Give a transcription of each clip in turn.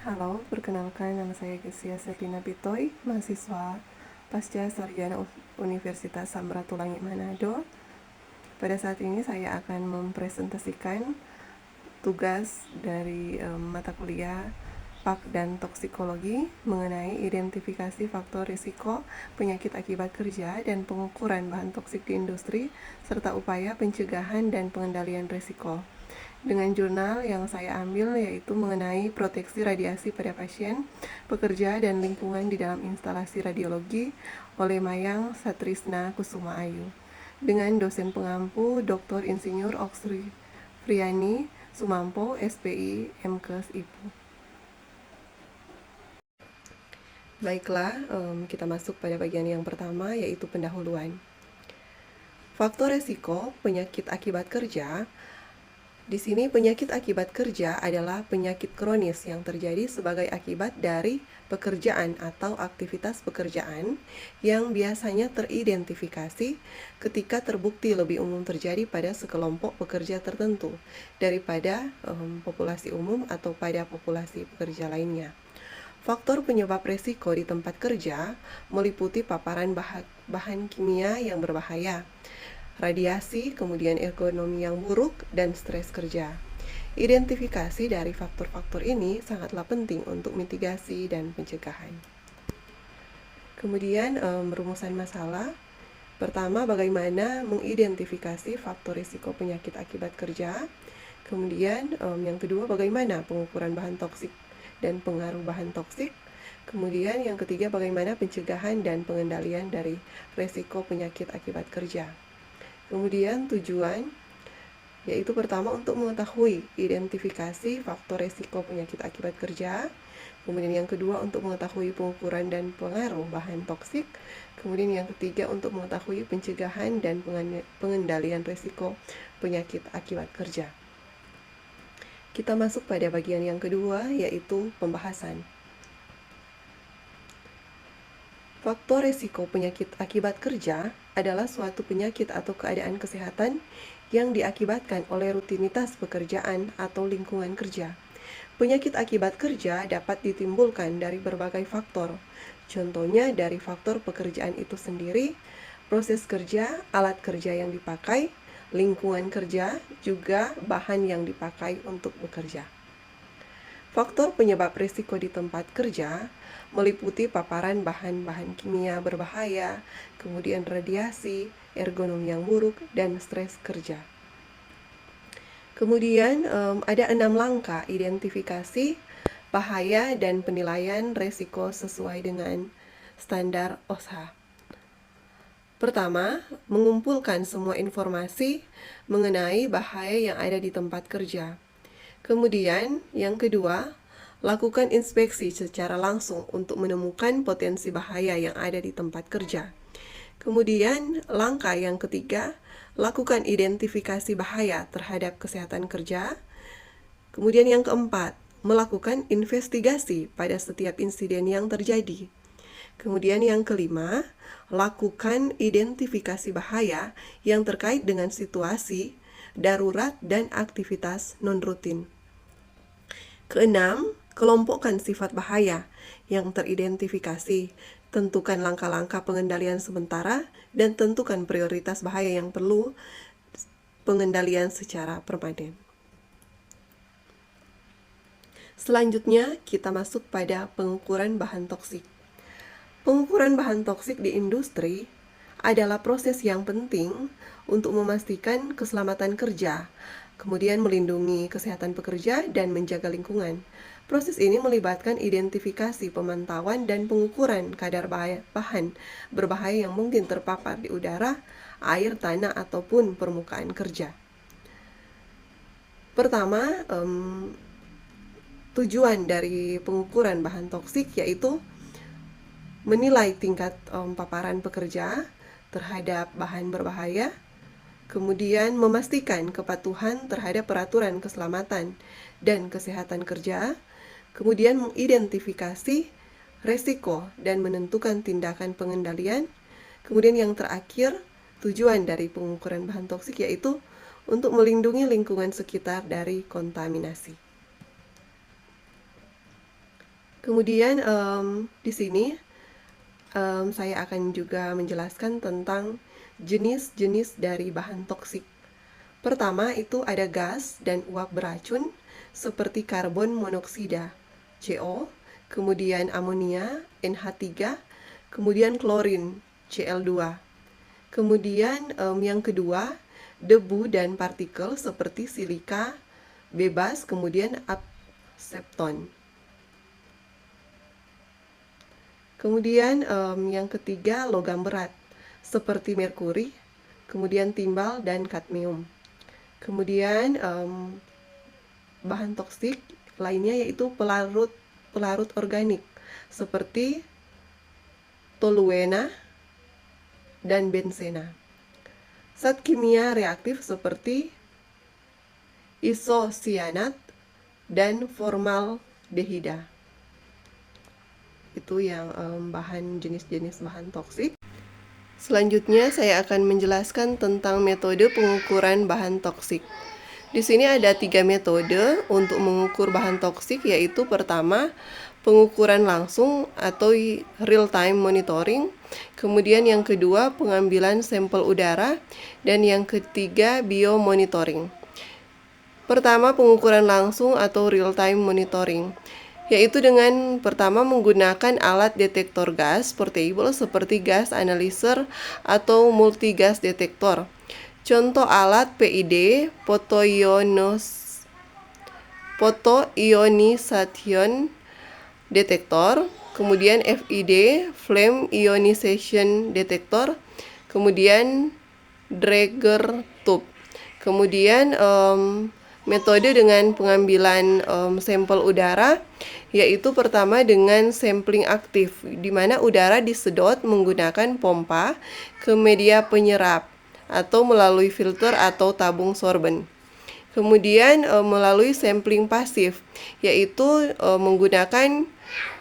Halo, perkenalkan nama saya Gesia Sepina Pitoy, mahasiswa Pasca Sarjana Universitas Samratulangi Manado. Pada saat ini saya akan mempresentasikan tugas dari mata kuliah PAK dan Toksikologi mengenai identifikasi faktor risiko penyakit akibat kerja dan pengukuran bahan toksik di industri, serta upaya pencegahan dan pengendalian risiko. Dengan jurnal yang saya ambil yaitu mengenai proteksi radiasi pada pasien, pekerja, dan lingkungan di dalam instalasi radiologi oleh Mayang Satrisna Kusuma Ayu. Dengan dosen pengampu Dr. Insinyur Oksri Friani Sumampo, SPI, MKes, IPU. Baiklah, kita masuk pada bagian yang pertama yaitu pendahuluan. Faktor resiko penyakit akibat kerja. Di sini penyakit akibat kerja adalah penyakit kronis yang terjadi sebagai akibat dari pekerjaan atau aktivitas pekerjaan yang biasanya teridentifikasi ketika terbukti lebih umum terjadi pada sekelompok pekerja tertentu daripada populasi umum atau pada populasi pekerja lainnya. Faktor penyebab risiko di tempat kerja meliputi paparan bahan kimia yang berbahaya, radiasi, kemudian ergonomi yang buruk, dan stres kerja. Identifikasi dari faktor-faktor ini sangatlah penting untuk mitigasi dan pencegahan. Kemudian rumusan masalah. Pertama, bagaimana mengidentifikasi faktor risiko penyakit akibat kerja. Kemudian yang kedua, bagaimana pengukuran bahan toksik dan pengaruh bahan toksik. Kemudian yang ketiga, bagaimana pencegahan dan pengendalian dari risiko penyakit akibat kerja. Kemudian tujuan yaitu pertama untuk mengetahui identifikasi faktor risiko penyakit akibat kerja. Kemudian yang kedua untuk mengetahui pengukuran dan pengaruh bahan toksik. Kemudian yang ketiga untuk mengetahui pencegahan dan pengendalian risiko penyakit akibat kerja. Kita masuk pada bagian yang kedua yaitu pembahasan. Faktor risiko penyakit akibat kerja adalah suatu penyakit atau keadaan kesehatan yang diakibatkan oleh rutinitas pekerjaan atau lingkungan kerja. Penyakit akibat kerja dapat ditimbulkan dari berbagai faktor. Contohnya dari faktor pekerjaan itu sendiri, proses kerja, alat kerja yang dipakai, lingkungan kerja, juga bahan yang dipakai untuk bekerja. Faktor penyebab risiko di tempat kerja meliputi paparan bahan-bahan kimia berbahaya, kemudian radiasi, ergonomi yang buruk, dan stres kerja. Kemudian ada 6 langkah identifikasi bahaya dan penilaian risiko sesuai dengan standar OSHA. Pertama, mengumpulkan semua informasi mengenai bahaya yang ada di tempat kerja. Kemudian, yang kedua, lakukan inspeksi secara langsung untuk menemukan potensi bahaya yang ada di tempat kerja. Kemudian, langkah yang ketiga, lakukan identifikasi bahaya terhadap kesehatan kerja. Kemudian yang keempat, melakukan investigasi pada setiap insiden yang terjadi. Kemudian yang kelima, lakukan identifikasi bahaya yang terkait dengan situasi darurat dan aktivitas non-rutin. Keenam, kelompokkan sifat bahaya yang teridentifikasi, tentukan langkah-langkah pengendalian sementara, dan tentukan prioritas bahaya yang perlu pengendalian secara permanen. Selanjutnya, kita masuk pada pengukuran bahan toksik. Pengukuran bahan toksik di industri adalah proses yang penting untuk memastikan keselamatan kerja, kemudian melindungi kesehatan pekerja dan menjaga lingkungan. Proses ini melibatkan identifikasi, pemantauan, dan pengukuran kadar bahan berbahaya yang mungkin terpapar di udara, air, tanah, ataupun permukaan kerja. Pertama, tujuan dari pengukuran bahan toksik yaitu menilai tingkat paparan pekerja terhadap bahan berbahaya, kemudian memastikan kepatuhan terhadap peraturan keselamatan dan kesehatan kerja, kemudian mengidentifikasi resiko dan menentukan tindakan pengendalian, kemudian yang terakhir, tujuan dari pengukuran bahan toksik yaitu untuk melindungi lingkungan sekitar dari kontaminasi. Kemudian di sini saya akan juga menjelaskan tentang jenis-jenis dari bahan toksik. Pertama itu ada gas dan uap beracun seperti karbon monoksida, CO, kemudian amonia, NH3, kemudian klorin, Cl2. Kemudian yang kedua, debu dan partikel seperti silika bebas, kemudian aksepton. Kemudian yang ketiga, logam berat seperti merkuri, kemudian timbal dan kadmium. Kemudian bahan toksik lainnya yaitu pelarut organik seperti toluena dan benzena. Zat kimia reaktif seperti isosianat dan formaldehida. Itu yang jenis-jenis bahan toksik. Selanjutnya saya akan menjelaskan tentang metode pengukuran bahan toksik. Di sini ada 3 metode untuk mengukur bahan toksik, yaitu pertama, pengukuran langsung atau real time monitoring, kemudian yang kedua, pengambilan sampel udara, dan yang ketiga, biomonitoring. Pertama, pengukuran langsung atau real time monitoring, yaitu dengan pertama menggunakan alat detektor gas portable seperti gas analyzer atau multi-gas detektor. Contoh alat PID, photoionization detector, kemudian FID, flame ionization detector, kemudian Draeger tube. Kemudian metode dengan pengambilan sampel udara, yaitu pertama dengan sampling aktif, di mana udara disedot menggunakan pompa ke media penyerap atau melalui filter atau tabung sorben. Kemudian melalui sampling pasif, yaitu menggunakan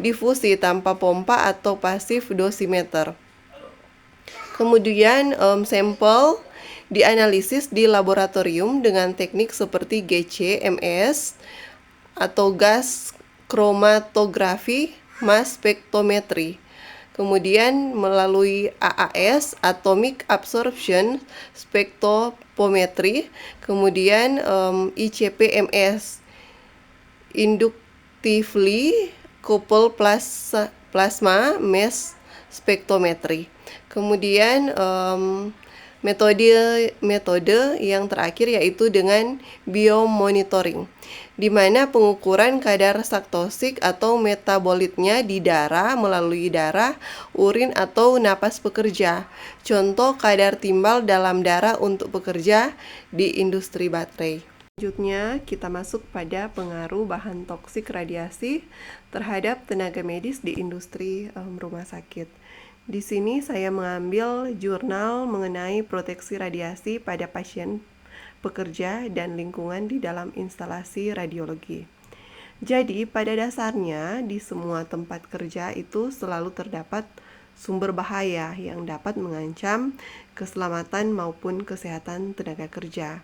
difusi tanpa pompa atau pasif dosimeter. Kemudian sampel dianalisis di laboratorium dengan teknik seperti GC-MS atau gas kromatografi, mass spectrometry. Kemudian melalui AAS, Atomic Absorption Spectrophometry, kemudian ICP-MS, Inductively Coupled Plasma Mass Spectrometry. Kemudian metode yang terakhir yaitu dengan biomonitoring, di mana pengukuran kadar zat toksik atau metabolitnya di darah melalui darah, urin atau napas pekerja. Contoh kadar timbal dalam darah untuk pekerja di industri baterai. Selanjutnya kita masuk pada pengaruh bahan toksik radiasi terhadap tenaga medis di industri rumah sakit. Di sini saya mengambil jurnal mengenai proteksi radiasi pada pasien, pekerja, dan lingkungan di dalam instalasi radiologi. Jadi, pada dasarnya di semua tempat kerja itu selalu terdapat sumber bahaya yang dapat mengancam keselamatan maupun kesehatan tenaga kerja.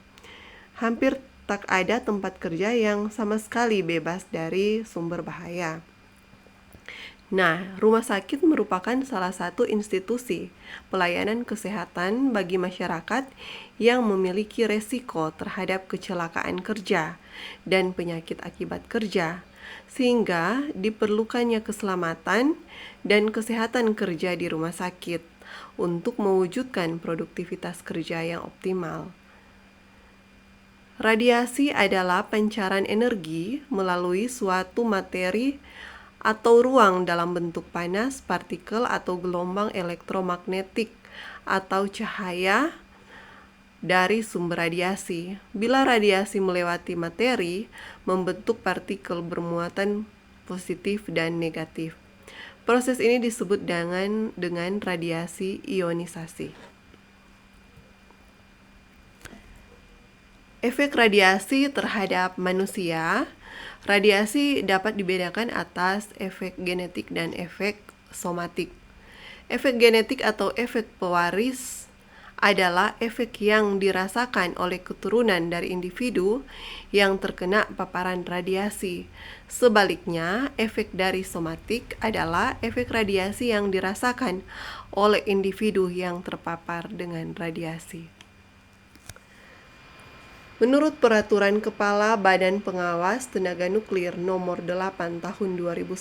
Hampir tak ada tempat kerja yang sama sekali bebas dari sumber bahaya. Nah, rumah sakit merupakan salah satu institusi pelayanan kesehatan bagi masyarakat yang memiliki resiko terhadap kecelakaan kerja dan penyakit akibat kerja, sehingga diperlukannya keselamatan dan kesehatan kerja di rumah sakit untuk mewujudkan produktivitas kerja yang optimal. Radiasi adalah pancaran energi melalui suatu materi atau ruang dalam bentuk panas, partikel atau gelombang elektromagnetik atau cahaya dari sumber radiasi. Bila radiasi melewati materi, membentuk partikel bermuatan positif dan negatif. Proses ini disebut dengan radiasi ionisasi. Efek radiasi terhadap manusia. Radiasi dapat dibedakan atas efek genetik dan efek somatik. Efek genetik atau efek pewaris adalah efek yang dirasakan oleh keturunan dari individu yang terkena paparan radiasi. Sebaliknya, efek dari somatik adalah efek radiasi yang dirasakan oleh individu yang terpapar dengan radiasi. Menurut Peraturan Kepala Badan Pengawas Tenaga Nuklir Nomor 8 Tahun 2011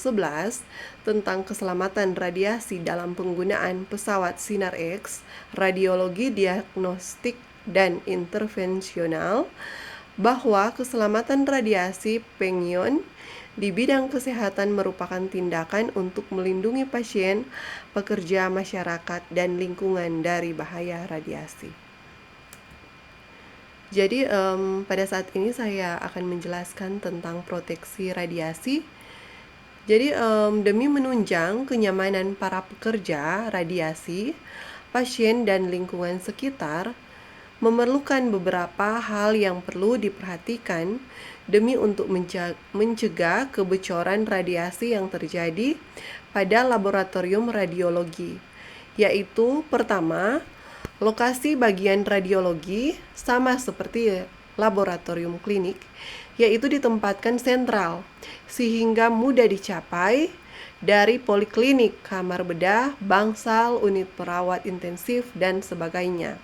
tentang keselamatan radiasi dalam penggunaan pesawat Sinar X, radiologi diagnostik dan intervensional, bahwa keselamatan radiasi pengion di bidang kesehatan merupakan tindakan untuk melindungi pasien, pekerja, masyarakat, dan lingkungan dari bahaya radiasi. Jadi pada saat ini saya akan menjelaskan tentang proteksi radiasi. Jadi demi menunjang kenyamanan para pekerja radiasi, pasien dan lingkungan sekitar memerlukan beberapa hal yang perlu diperhatikan demi untuk mencegah kebocoran radiasi yang terjadi pada laboratorium radiologi, yaitu pertama, lokasi bagian radiologi sama seperti laboratorium klinik, yaitu ditempatkan sentral sehingga mudah dicapai dari poliklinik, kamar bedah, bangsal, unit perawat intensif, dan sebagainya.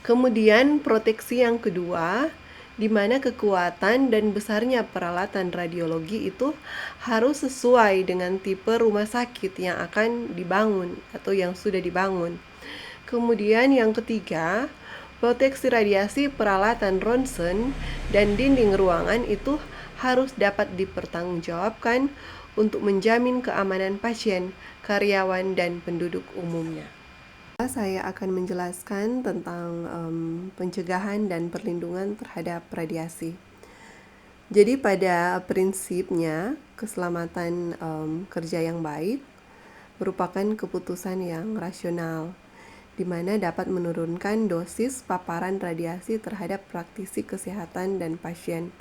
Kemudian proteksi yang kedua, di mana kekuatan dan besarnya peralatan radiologi itu harus sesuai dengan tipe rumah sakit yang akan dibangun atau yang sudah dibangun. Kemudian yang ketiga, proteksi radiasi peralatan ronsen dan dinding ruangan itu harus dapat dipertanggungjawabkan untuk menjamin keamanan pasien, karyawan, dan penduduk umumnya. Saya akan menjelaskan tentang pencegahan dan perlindungan terhadap radiasi. Jadi pada prinsipnya keselamatan kerja yang baik merupakan keputusan yang rasional, di mana dapat menurunkan dosis paparan radiasi terhadap praktisi kesehatan dan pasien.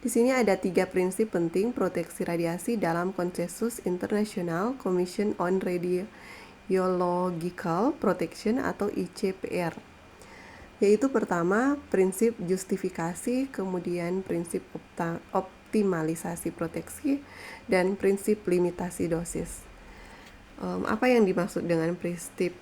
Di sini ada 3 prinsip penting proteksi radiasi dalam Konsensus International Commission on Radiological Protection atau ICPR, yaitu pertama prinsip justifikasi, kemudian prinsip optimalisasi proteksi, dan prinsip limitasi dosis. Apa yang dimaksud dengan prinsip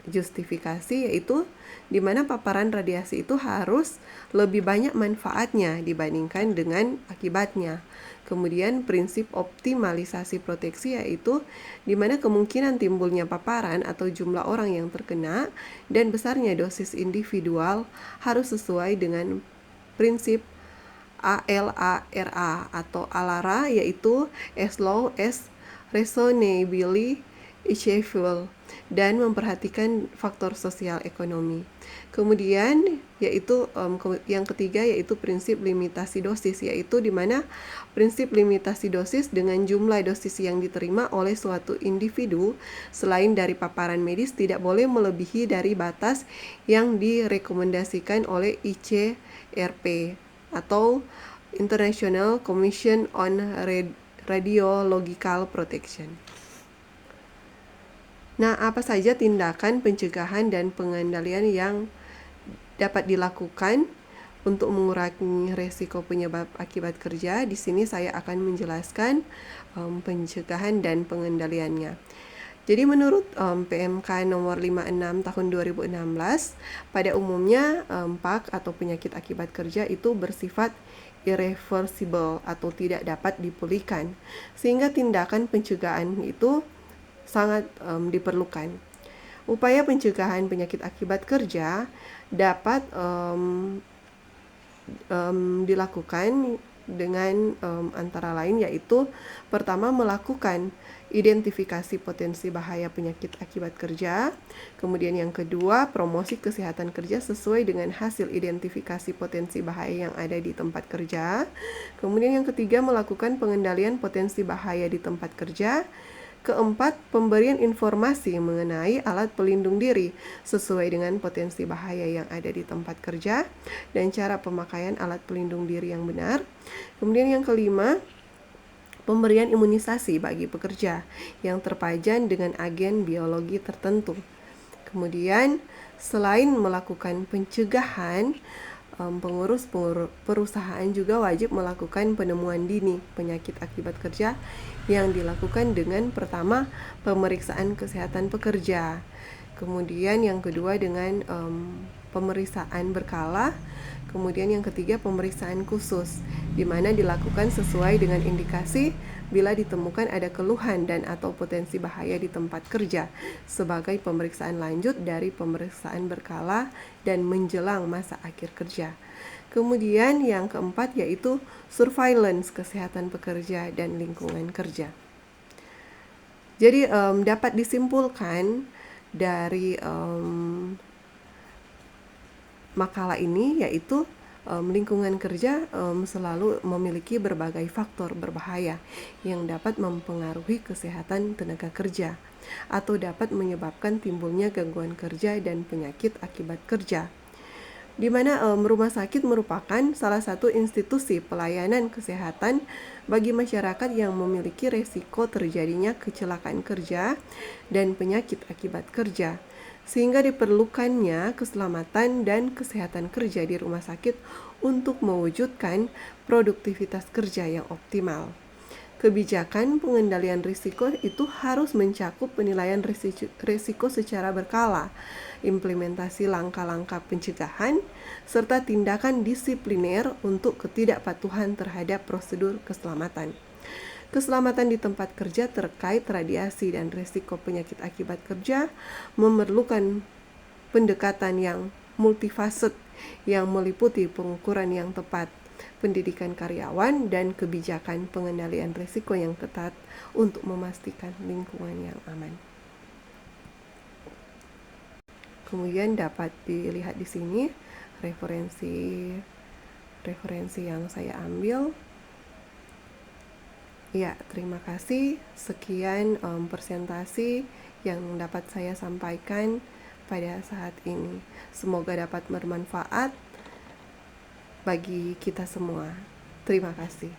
justifikasi, yaitu di mana paparan radiasi itu harus lebih banyak manfaatnya dibandingkan dengan akibatnya. Kemudian prinsip optimalisasi proteksi, yaitu di mana kemungkinan timbulnya paparan atau jumlah orang yang terkena dan besarnya dosis individual harus sesuai dengan prinsip ALARA atau ALARA, yaitu as low as reasonably achievable, dan memperhatikan faktor sosial ekonomi. Kemudian yaitu yang ketiga yaitu prinsip limitasi dosis, yaitu di mana prinsip limitasi dosis dengan jumlah dosis yang diterima oleh suatu individu selain dari paparan medis tidak boleh melebihi dari batas yang direkomendasikan oleh ICRP atau International Commission on Radiological Protection. Nah, apa saja tindakan pencegahan dan pengendalian yang dapat dilakukan untuk mengurangi risiko penyebab akibat kerja? Di sini saya akan menjelaskan pencegahan dan pengendaliannya. Jadi menurut PMK nomor 56 tahun 2016, pada umumnya PAK atau penyakit akibat kerja itu bersifat irreversible atau tidak dapat dipulihkan, sehingga tindakan pencegahan itu sangat diperlukan. Upaya pencegahan penyakit akibat kerja dapat dilakukan dengan antara lain yaitu pertama melakukan identifikasi potensi bahaya penyakit akibat kerja, kemudian yang kedua promosi kesehatan kerja sesuai dengan hasil identifikasi potensi bahaya yang ada di tempat kerja, kemudian yang ketiga melakukan pengendalian potensi bahaya di tempat kerja, keempat pemberian informasi mengenai alat pelindung diri sesuai dengan potensi bahaya yang ada di tempat kerja dan cara pemakaian alat pelindung diri yang benar, kemudian yang kelima pemberian imunisasi bagi pekerja yang terpajan dengan agen biologi tertentu. Kemudian, selain melakukan pencegahan, pengurus perusahaan juga wajib melakukan penemuan dini penyakit akibat kerja yang dilakukan dengan pertama pemeriksaan kesehatan pekerja, kemudian yang kedua dengan pemeriksaan berkala, kemudian yang ketiga pemeriksaan khusus, di mana dilakukan sesuai dengan indikasi bila ditemukan ada keluhan dan atau potensi bahaya di tempat kerja sebagai pemeriksaan lanjut dari pemeriksaan berkala dan menjelang masa akhir kerja. Kemudian yang keempat yaitu surveillance kesehatan pekerja dan lingkungan kerja. Jadi dapat disimpulkan dari makalah ini yaitu lingkungan kerja selalu memiliki berbagai faktor berbahaya yang dapat mempengaruhi kesehatan tenaga kerja atau dapat menyebabkan timbulnya gangguan kerja dan penyakit akibat kerja, di mana rumah sakit merupakan salah satu institusi pelayanan kesehatan bagi masyarakat yang memiliki resiko terjadinya kecelakaan kerja dan penyakit akibat kerja, sehingga diperlukannya keselamatan dan kesehatan kerja di rumah sakit untuk mewujudkan produktivitas kerja yang optimal. Kebijakan pengendalian risiko itu harus mencakup penilaian risiko secara berkala, implementasi langkah-langkah pencegahan, serta tindakan disipliner untuk ketidakpatuhan terhadap prosedur keselamatan. Keselamatan di tempat kerja terkait radiasi dan risiko penyakit akibat kerja memerlukan pendekatan yang multifaset yang meliputi pengukuran yang tepat, pendidikan karyawan, dan kebijakan pengendalian risiko yang ketat untuk memastikan lingkungan yang aman. Kemudian dapat dilihat di sini referensi yang saya ambil. Ya, terima kasih. Sekian presentasi yang dapat saya sampaikan pada saat ini. Semoga dapat bermanfaat bagi kita semua. Terima kasih.